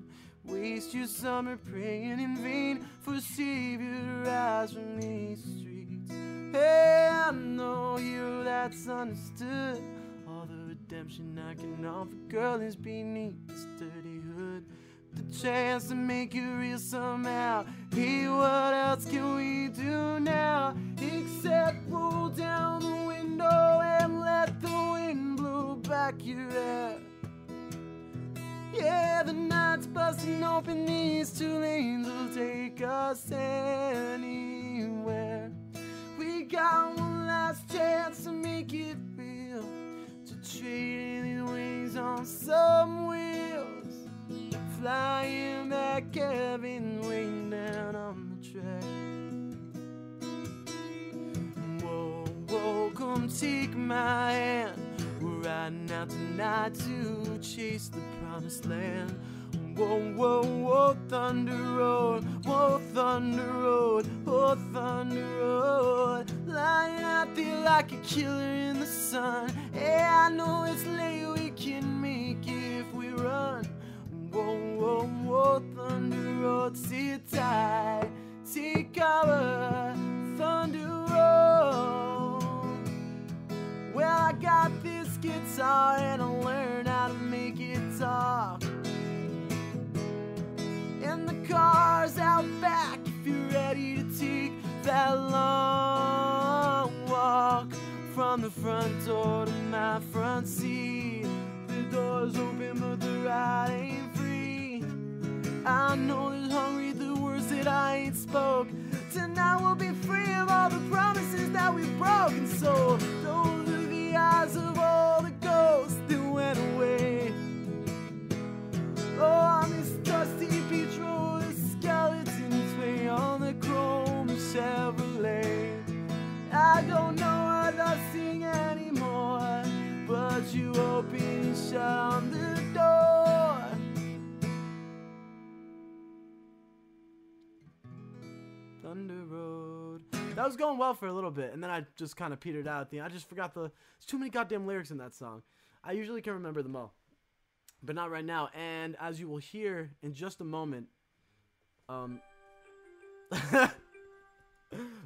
Speaker 1: Waste your summer praying in vain for a savior to rise from these streets. Hey, I'm no hero that's understood. All the redemption I can offer, girl, is beneath this dirty hood. The chance to make it real somehow. Hey, what else can we do now? Except roll down the window and let the wind blow back your hair. Yeah, the night's busting open, these two lanes will take us anywhere. We got one last chance to make it real, to trade in wings on some wheels, flying back heaven, waiting down on the track. Whoa, whoa, come take my hand. We're riding out tonight to chase the promised land. Whoa, whoa, whoa, Thunder Road, whoa, Thunder Road, oh, Thunder Road. Lying out there like a killer in the sun. Yeah, I know it's late, we can make it if we run. Whoa, whoa, whoa, Thunder Road, sit tight, take cover, Thunder Road. Well, I got this guitar and I learned how to make it talk. And the car's out back if you're ready to take that long walk. From the front door to my front seat, the door's open but the ride ain't free. I know there's hungry the words that I ain't spoke. Tonight we'll be free of all the promises that we've broken. So those are the eyes of all the ghosts that went away. Oh, on this dusty beach road, the skeletons lay on the chrome Chevrolet. I don't know what to sing anymore, but you open and shut on the door. Thunder Road. That was going well for a little bit, and then I just kind of petered out at the end. I just forgot there's too many goddamn lyrics in that song. I usually can remember them all, but not right now. And as you will hear in just a moment,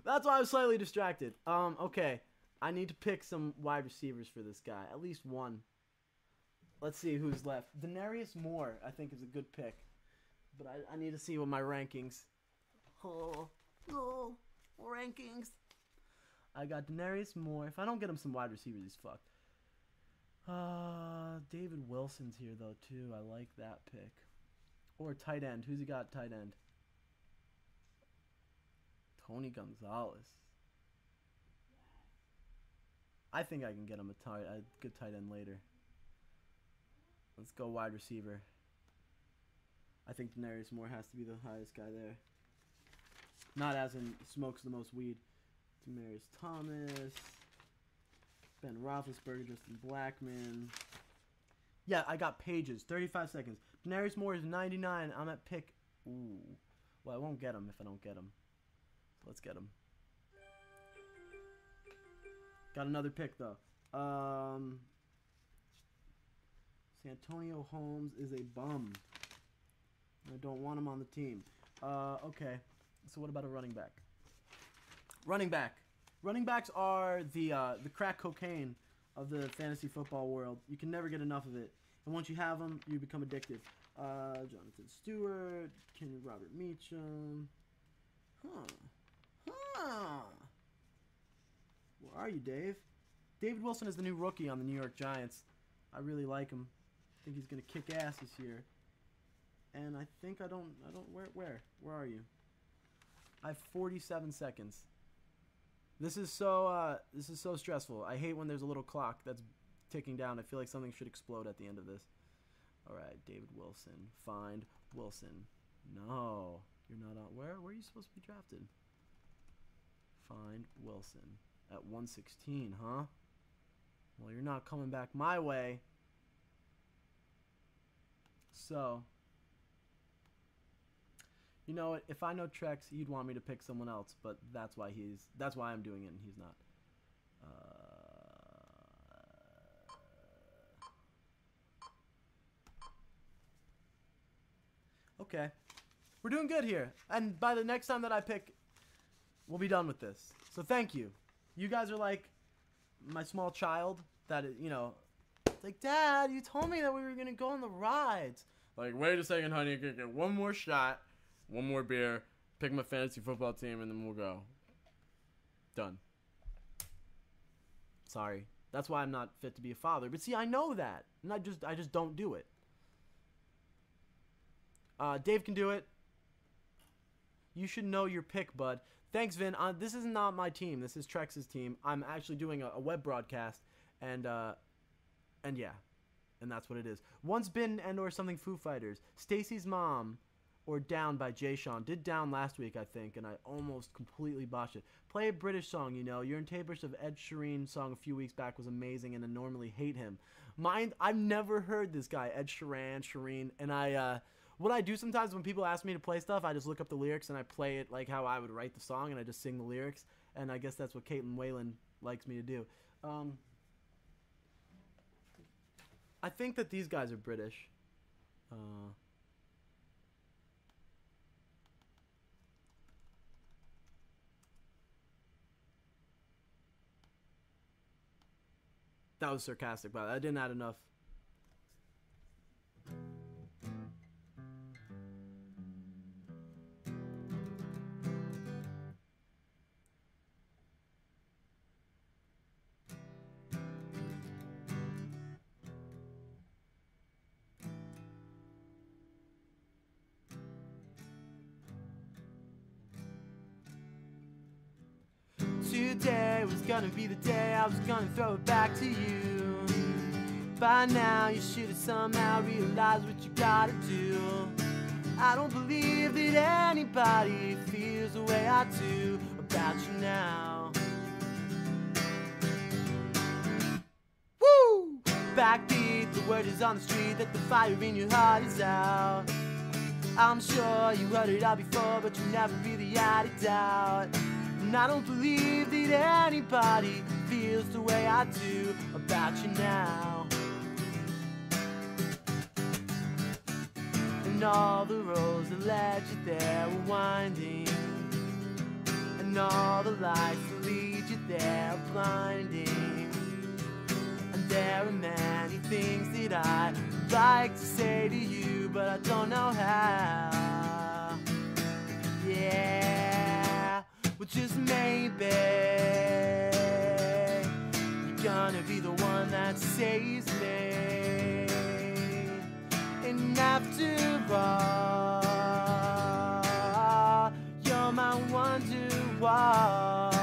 Speaker 1: that's why I was slightly distracted. Okay, I need to pick some wide receivers for this guy, at least one. Let's see who's left. Denarius Moore, I think, is a good pick, but I need to see what my rankings. Oh, rankings. I got Denarius Moore. If I don't get him some wide receivers, he's fucked. David Wilson's here, though, too. I like that pick. Or tight end. Who's he got tight end? Tony Gonzalez. I think I can get him a good tight end later. Let's go wide receiver. I think Denarius Moore has to be the highest guy there. Not as in smokes the most weed. Demaryius Thomas. Ben Roethlisberger, Justin Blackman. Yeah, I got pages. 35 seconds. Denarius Moore is 99. I'm at pick. Ooh. Well, I won't get him if I don't get him. So let's get him. Got another pick, though. Santonio Holmes is a bum. I don't want him on the team. Okay. So what about a running back? Running back. Running backs are the crack cocaine of the fantasy football world. You can never get enough of it. And once you have them, you become addicted. Jonathan Stewart, Kenny Robert Meacham. Where are you, Dave? David Wilson is the new rookie on the New York Giants. I really like him. I think he's gonna kick ass this year. And I think I don't where are you? I have 47 seconds. This is so stressful. I hate when there's a little clock that's ticking down. I feel like something should explode at the end of this. All right, David Wilson. Find Wilson. No, you're not on. Where are you supposed to be drafted? Find Wilson at 116, huh? Well, you're not coming back my way. So, you know what? If I know Trex, he'd want me to pick someone else, but that's why I'm doing it and he's not. Okay. We're doing good here. And by the next time that I pick, we'll be done with this. So thank you. You guys are like my small child that, you know, it's like, Dad, you told me that we were going to go on the rides. Like, wait a second, honey. You're going to get one more shot, one more beer, pick my fantasy football team, and then we'll go. Done. Sorry. That's why I'm not fit to be a father. But see, I know that. And I just don't do it. Dave can do it. You should know your pick, bud. Thanks, Vin. This is not my team. This is Trex's team. I'm actually doing a web broadcast, and yeah, and that's what it is. Once Been and or something Foo Fighters. Stacy's Mom or Down by Jay Sean. Did Down last week, I think, and I almost completely botched it. Play a British song, you know. Your Tabrish of Ed Sheeran song a few weeks back was amazing, and I normally hate him. I've never heard this guy, Ed Sheeran, and what I do sometimes when people ask me to play stuff, I just look up the lyrics and I play it like how I would write the song, and I just sing the lyrics. And I guess that's what Caitlin Whalen likes me to do. I think that these guys are British. That was sarcastic, but I didn't add enough. Today was gonna be the day I was gonna throw it back to you. By now you should have somehow realized what you gotta do. I don't believe that anybody feels the way I do about you now. Woo! Backbeat, the word is on the street that the fire in your heart is out. I'm sure you heard it all before, but you never really had it out. And I don't believe that anybody feels the way I do about you now. And all the roads that led you there were winding, and all the lights that lead you there are blinding. And there are many things that I'd like to say to you, but I don't know how. Yeah. Well, just maybe you're gonna be the one that that saves me. And after all, you're my wonder-wall.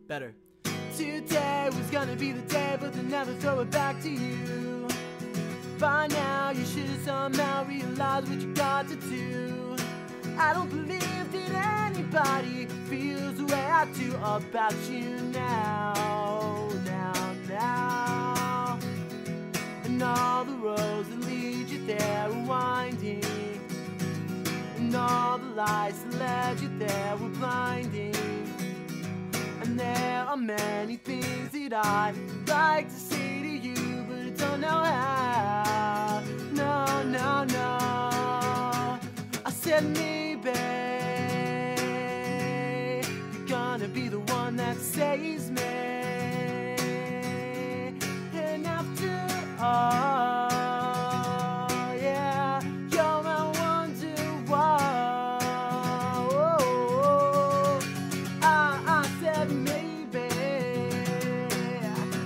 Speaker 1: Better. Today was gonna be the day, but they never throw it back to you. By now you should have somehow realized what you got to do. I don't believe that anybody feels the way I do about you now. And all the roads that lead you there are winding, and all the lights that led you there were blinding. And there are many things that I'd like to say to you, but I don't know how. No. I said maybe you're gonna be the one that saves me. And after all, yeah, you're my wonder-wall. I said maybe,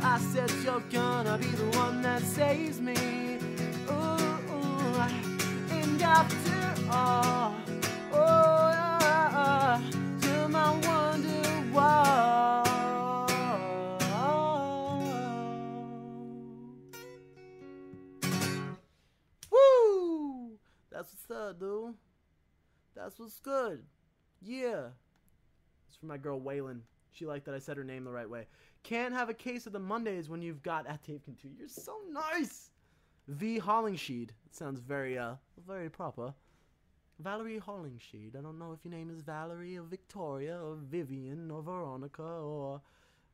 Speaker 1: I said you're gonna be the one that saves me. And after all, you're my wonder-wall. Woo! That's what's up, dude. That's what's good. Yeah. It's for my girl Waylon. She liked that I said her name the right way. Can't have a case of the Mondays when you've got at Dave Can Too. You're so nice. V. Hollingsheed. It sounds very proper. Valerie Hollingsheed. I don't know if your name is Valerie or Victoria or Vivian or Veronica or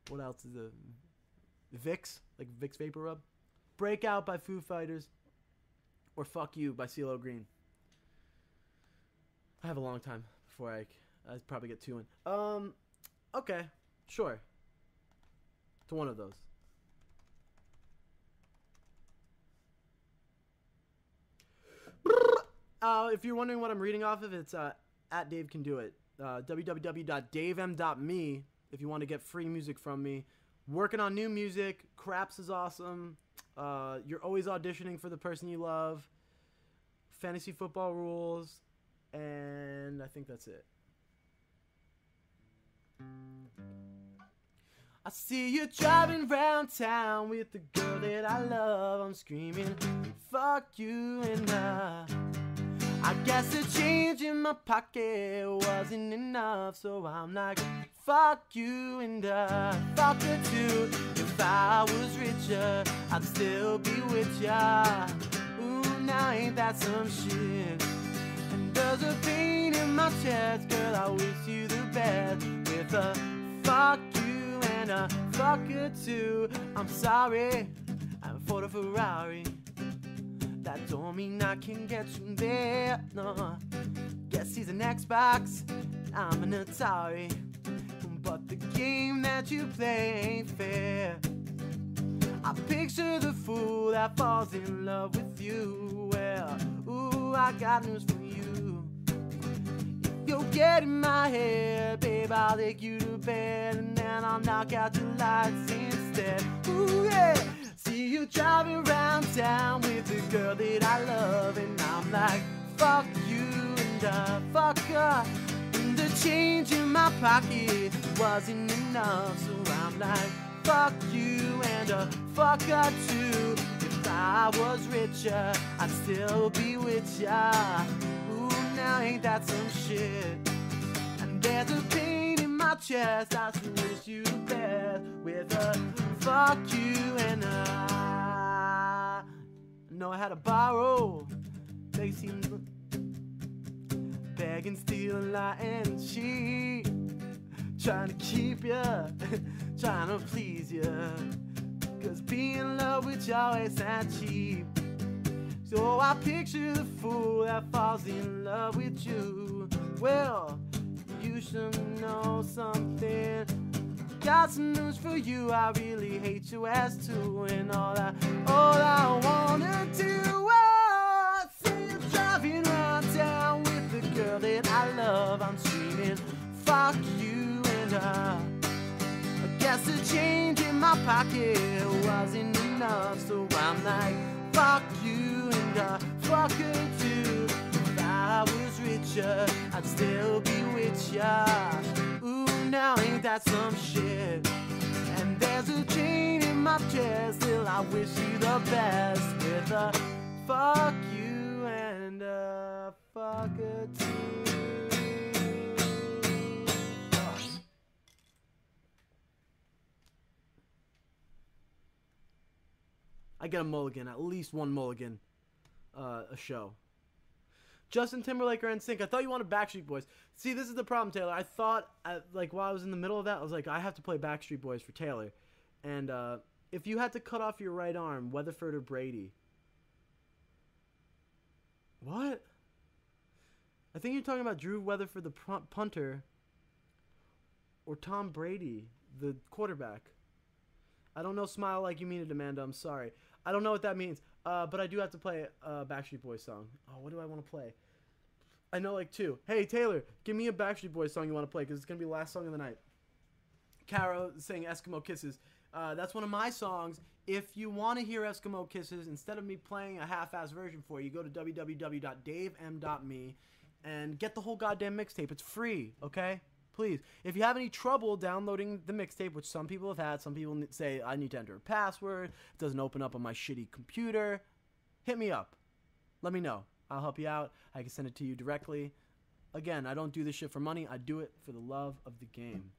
Speaker 1: what else is it? Vicks, like Vicks Vapor Rub. Breakout by Foo Fighters or Fuck You by CeeLo Green. I have a long time before I'd probably get two in. Okay, sure. To one of those. If you're wondering what I'm reading off of, it's at Dave Can Do It. www.davem.me if you want to get free music from me. Working on new music. Craps is awesome. You're always auditioning for the person you love. Fantasy football rules. And I think that's it. I see you driving round town with the girl that I love. I'm screaming, fuck you and I guess the change in my pocket wasn't enough, so I'm like, fuck you and fuck her too. If I was richer, I'd still be with ya. Ooh, now ain't that some shit? And there's a pain in my chest, girl, I wish you the best. With a fuck you and a fuck her too. I'm sorry, I'm for the Ferrari. That don't mean I can get you there, no. Guess he's an Xbox, I'm an Atari. But the game that you play ain't fair. I picture the fool that falls in love with you. Well, ooh, I got news for you. If you'll get in my head, babe, I'll take you to bed, and then I'll knock out your lights instead. Ooh, yeah. See you driving around town with the girl that I love, and I'm like, fuck you and fuck her. And the change in my pocket wasn't enough, so I'm like, fuck you and fuck her too. If I was richer, I'd still be with ya. Ooh, now ain't that some shit? And there's a pain in my chest, I still wish you the best. With a fuck you and I know I had to borrow. They seem beg and steal and lie and cheat. Trying to keep ya, trying to please ya. Cause being in love with y'all ain't that cheap. So I picture the fool that falls in love with you. Well, you should know something. got some news for you. I really hate you as too, and all I wanna do is see you driving around town with the girl that I love. I'm screaming, fuck you, and I guess the change in my pocket wasn't enough, so I'm like, fuck you, and fuck her too. If I was richer, I'd still be with ya. Ooh, now ain't that some shit? And there's a chain in my chest, still I wish you the best with a fuck you and a fuck her too. I get a mulligan, at least one mulligan a show. Justin Timberlake or NSYNC. I thought you wanted Backstreet Boys. See, this is the problem, Taylor. I thought, like, while I was in the middle of that, I was like, I have to play Backstreet Boys for Taylor. And if you had to cut off your right arm, Weatherford or Brady? What? I think you're talking about Drew Weatherford, the punter, or Tom Brady, the quarterback. I don't know smile like you mean it, Amanda. I'm sorry. I don't know what that means. But I do have to play a Backstreet Boys song. Oh, what do I want to play? I know like two. Hey, Taylor, give me a Backstreet Boys song you want to play, because it's going to be the last song of the night. Caro saying Eskimo Kisses. That's one of my songs. If you want to hear Eskimo Kisses, instead of me playing a half-ass version for you, go to www.davem.me and get the whole goddamn mixtape. It's free, okay? Please. If you have any trouble downloading the mixtape, which some people have had, some people say I need to enter a password, it doesn't open up on my shitty computer, hit me up. Let me know. I'll help you out. I can send it to you directly. Again, I don't do this shit for money. I do it for the love of the game.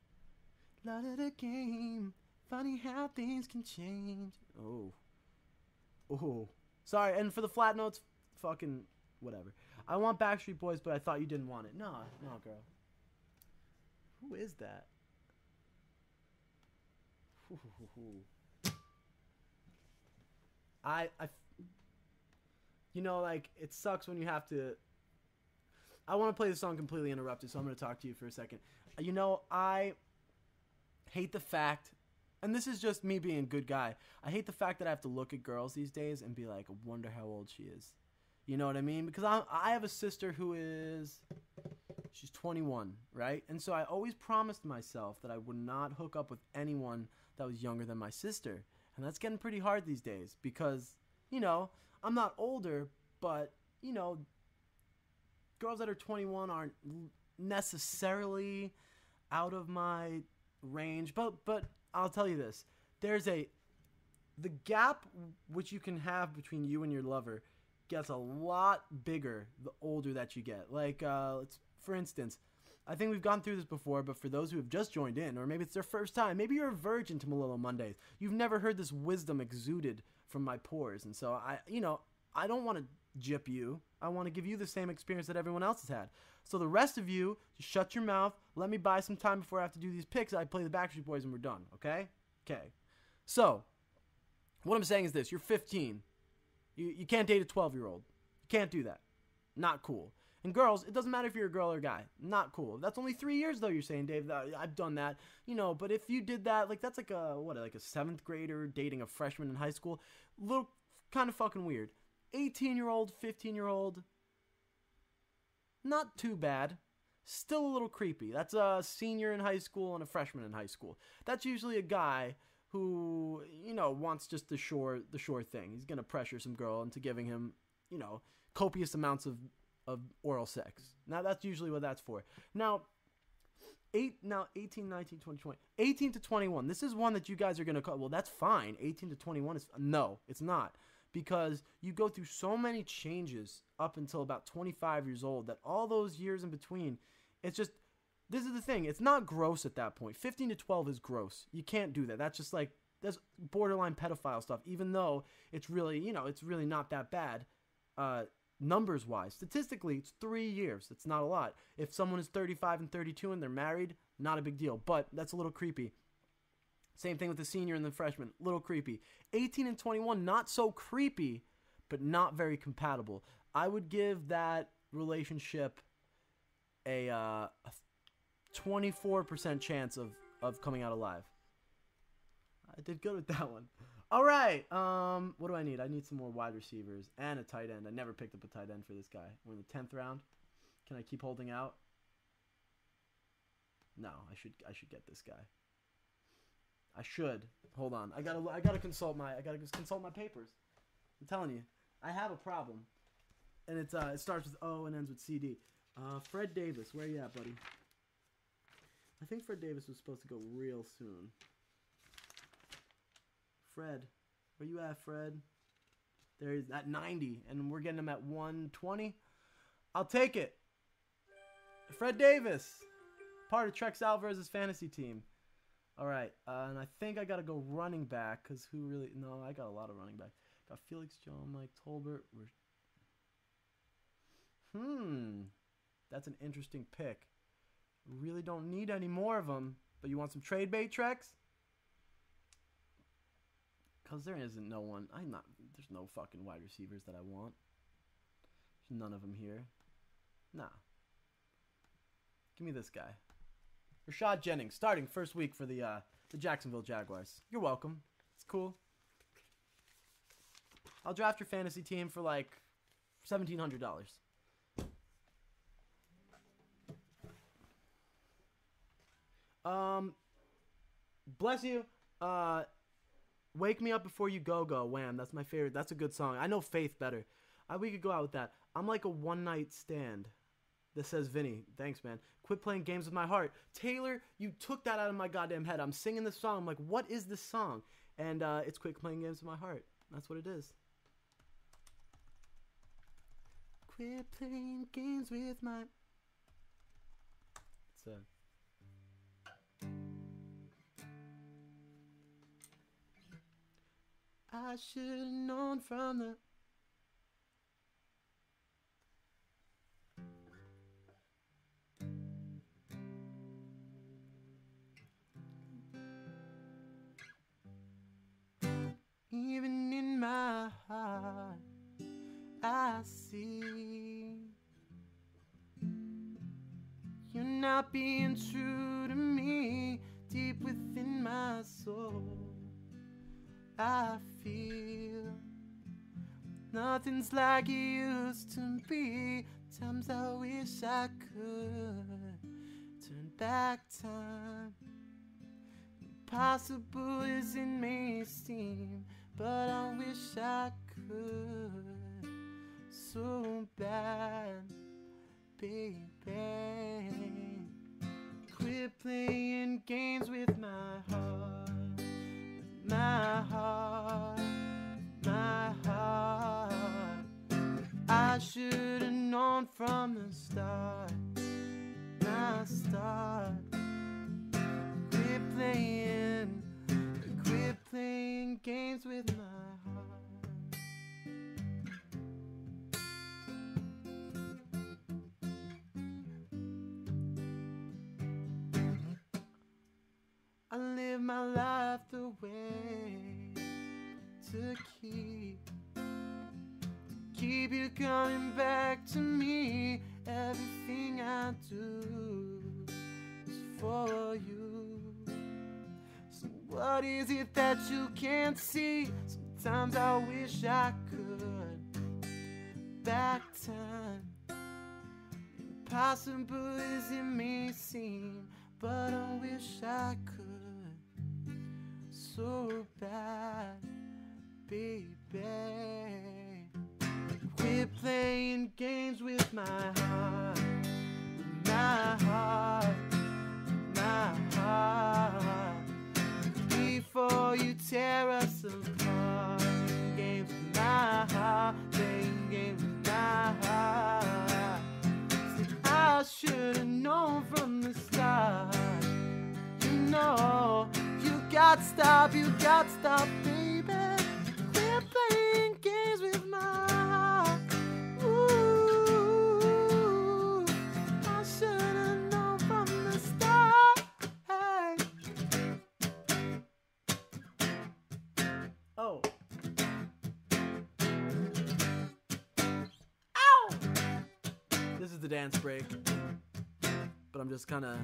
Speaker 1: Love of the game. Funny how things can change. Oh. Oh. Sorry, and for the flat notes, fucking whatever. I want Backstreet Boys, but I thought you didn't want it. No, girl. Who is that? You know, like, it sucks when you have to. I want to play the song completely interrupted, so I'm going to talk to you for a second. You know, I hate the fact, and this is just me being a good guy, I hate the fact that I have to look at girls these days and be like, I wonder how old she is. You know what I mean? Because I have a sister who is. She's 21, right? And so I always promised myself that I would not hook up with anyone that was younger than my sister. And that's getting pretty hard these days because, you know, I'm not older, but, you know, girls that are 21 aren't necessarily out of my range. But I'll tell you this. The gap which you can have between you and your lover gets a lot bigger the older that you get. Like, for instance, I think we've gone through this before, but for those who have just joined in, or maybe it's their first time, maybe you're a virgin to Melillo Mondays. You've never heard this wisdom exuded from my pores. And so, I don't want to gyp you. I want to give you the same experience that everyone else has had. So the rest of you, just shut your mouth. Let me buy some time before I have to do these picks. I play the Backstreet Boys and we're done, okay? Okay. So, what I'm saying is this. You're 15. You can't date a 12-year-old. You can't do that. Not cool. And girls, it doesn't matter if you're a girl or a guy. Not cool. That's only 3 years, though, you're saying, Dave. I've done that. You know, but if you did that, like, that's like a 7th grader dating a freshman in high school. Little, kind of fucking weird. 18-year-old, 15-year-old, not too bad. Still a little creepy. That's a senior in high school and a freshman in high school. That's usually a guy who, you know, wants just the sure thing. He's going to pressure some girl into giving him, you know, copious amounts of oral sex. Now, that's usually what that's for. Now, 18, 19, 20, 20. 18 to 21. This is one that you guys are going to call, well, that's fine. 18 to 21 is, no, it's not. Because you go through so many changes up until about 25 years old that all those years in between, it's just, this is the thing. It's not gross at that point. 15 to 12 is gross. You can't do that. That's just like, that's borderline pedophile stuff, even though it's really, you know, it's really not that bad. Numbers-wise, statistically, it's 3 years. It's not a lot. If someone is 35 and 32 and they're married, not a big deal. But that's a little creepy. Same thing with the senior and the freshman. Little creepy. 18 and 21, not so creepy, but not very compatible. I would give that relationship a 24% chance of coming out alive. I did good with that one. All right. What do I need? I need some more wide receivers and a tight end. I never picked up a tight end for this guy. We're in the 10th round. Can I keep holding out? No, I should get this guy. I should. Hold on. I gotta consult my papers. I'm telling you, I have a problem, and it starts with O and ends with CD. Fred Davis, where you at, buddy? I think Fred Davis was supposed to go real soon. Fred, where you at, Fred? There he's at 90, and we're getting him at 120. I'll take it. Fred Davis, part of Trex Alvarez's fantasy team. All right, and I think I got to go running back, because who really... No, I got a lot of running back. Got Felix Jones, Mike Tolbert. That's an interesting pick. Really don't need any more of them, but you want some trade bait, Trex? Because there isn't no one. There's no fucking wide receivers that I want. There's none of them here. Nah. Give me this guy. Rashad Jennings, starting first week for the Jacksonville Jaguars. You're welcome. It's cool. I'll draft your fantasy team for like $1,700. Bless you. Wake Me Up Before You Go Go. Wham. That's my favorite. That's a good song. I know Faith better. We could go out with that. I'm like a one-night stand. This says Vinny. Thanks, man. Quit playing games with my heart. Taylor, you took that out of my goddamn head. I'm singing this song. I'm like, what is this song? And it's Quit Playing Games with My Heart. That's what it is. Quit playing games with my... It's I should have known from the... Even in my heart, I see you're not being true to me. Deep within my soul, I feel nothing's like it used to be. Times I wish I could turn back time. Impossible as it may seem, but I wish I could so bad, baby. Quit playing games with my heart, my heart, my heart. I should have known from the start, my start. Quit playing games with my heart. I live my life the way to keep you coming back to me. Everything I do is for you. So what is it that you can't see? Sometimes I wish I could back time. Impossible as it may seem, but I wish I could so bad, baby. Quit playing games with my heart, my heart, my heart. Before you tear us apart, games with my heart, playing games with my heart. See, I should have known from the start. You know, you got to stop, baby. Quit playing games with my heart. Ooh, I should have known from the start. Hey. Oh. Ow! This is the dance break. But I'm just kind of